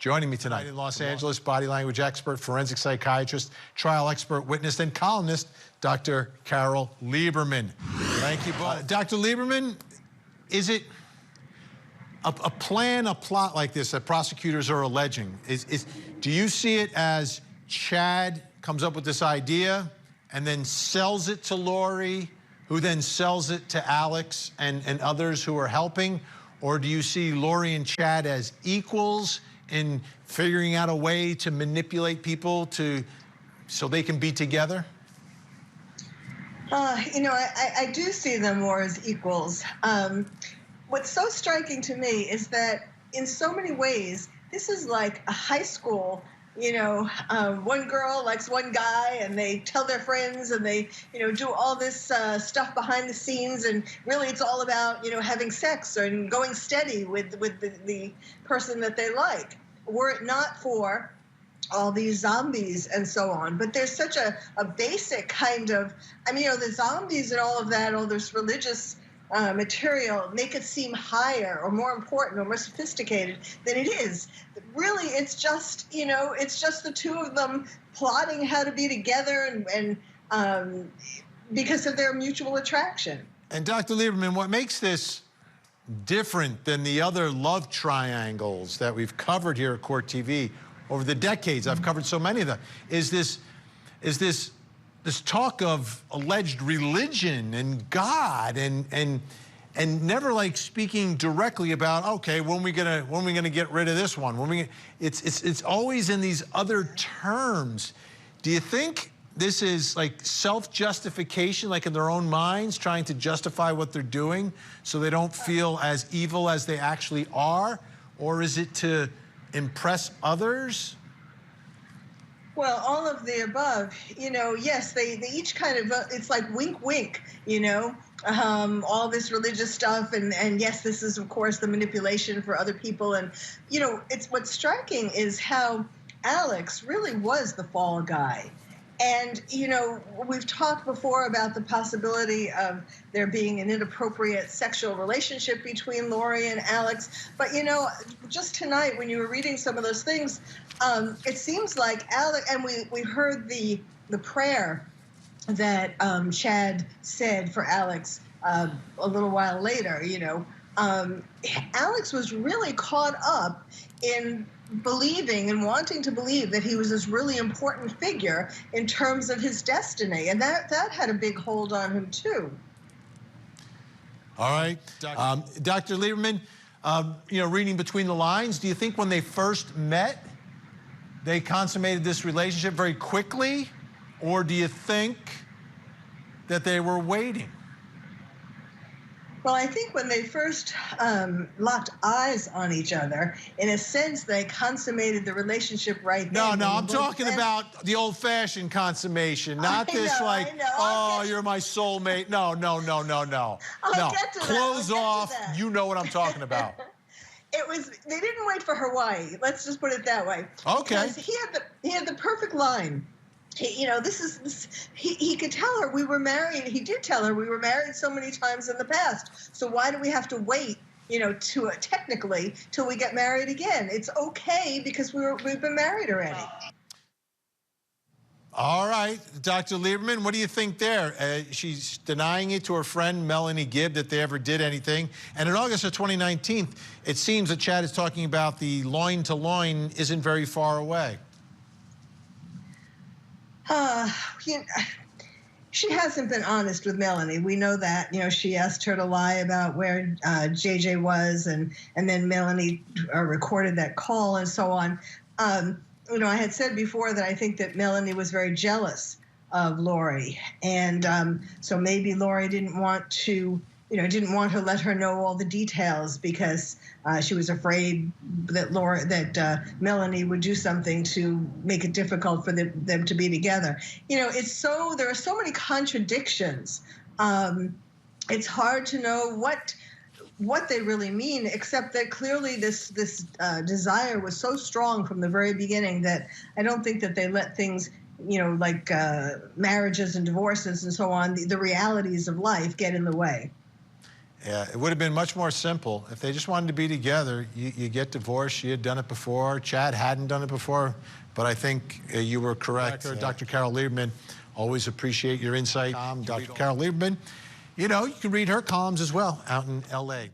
Joining me tonight in Los Angeles, body language expert, forensic psychiatrist, trial expert, witness, and columnist, Dr. Carole Lieberman. Thank you both. Dr. Lieberman, is it a plot like this that prosecutors are alleging? Do you see it as Chad comes up with this idea and then sells it to Lori, who then sells it to Alex and others who are helping? Or do you see Lori and Chad as equals in figuring out a way to manipulate people so they can be together? I do see them more as equals. What's so striking to me is that in so many ways, this is like a high school. One girl likes one guy and they tell their friends and they, do all this stuff behind the scenes, and really it's all about, having sex and going steady with the person that they like. Were it not for all these zombies and so on. But there's such a basic kind of, the zombies and all of that, all this religious material make it seem higher or more important or more sophisticated than it is. Really, it's just, it's just the two of them plotting how to be together and because of their mutual attraction. And Dr. Lieberman, what makes this different than the other love triangles that we've covered here at Court TV over the decades? I've covered so many of them. Is this talk of alleged religion and God and never like speaking directly about, okay, when we gonna get rid of this one? It's always in these other terms. Do you think this is like self-justification, like in their own minds, trying to justify what they're doing so they don't feel as evil as they actually are? Or is it to impress others? Well, all of the above. Yes, they each kind of, it's like wink, wink, all this religious stuff. And yes, this is, of course, the manipulation for other people. And, it's what's striking is how Alex really was the fall guy. And, we've talked before about the possibility of there being an inappropriate sexual relationship between Lori and Alex. But, just tonight when you were reading some of those things, it seems like Alex, and we heard the prayer that Chad said for Alex a little while later, Alex was really caught up in believing and wanting to believe that he was this really important figure in terms of his destiny, and that had a big hold on him too. All right, Dr. Lieberman, reading between the lines, do you think when they first met, they consummated this relationship very quickly, or do you think that they were waiting? Well, I think when they first locked eyes on each other, in a sense, they consummated the relationship right then. No, I'm talking about the old-fashioned consummation, not you're my soulmate. No. I'll get to clothes off. You know what I'm talking about. They didn't wait for Hawaii. Let's just put it that way. Okay. Because he had the perfect line. He could tell her we were married. He did tell her we were married so many times in the past. So why do we have to wait, technically till we get married again? It's okay because we've been married already. All right, Dr. Lieberman, what do you think there? She's denying it to her friend Melanie Gibb that they ever did anything. And in August of 2019, it seems that Chad is talking about the loin-to-loin isn't very far away. She hasn't been honest with Melanie. We know that. She asked her to lie about where JJ was, and then Melanie recorded that call and so on. I had said before that I think that Melanie was very jealous of Lori, and so maybe Lori didn't want to let her know all the details because she was afraid that Melanie would do something to make it difficult for them to be together. There are so many contradictions. It's hard to know what they really mean, except that clearly this desire was so strong from the very beginning that I don't think that they let things, like marriages and divorces and so on, the realities of life get in the way. Yeah, it would have been much more simple if they just wanted to be together. You get divorced. She had done it before. Chad hadn't done it before, but I think you were correct. Dr. Carole Lieberman, always appreciate your insight. Dr. Carole Lieberman, you know, you can read her columns as well out in L.A.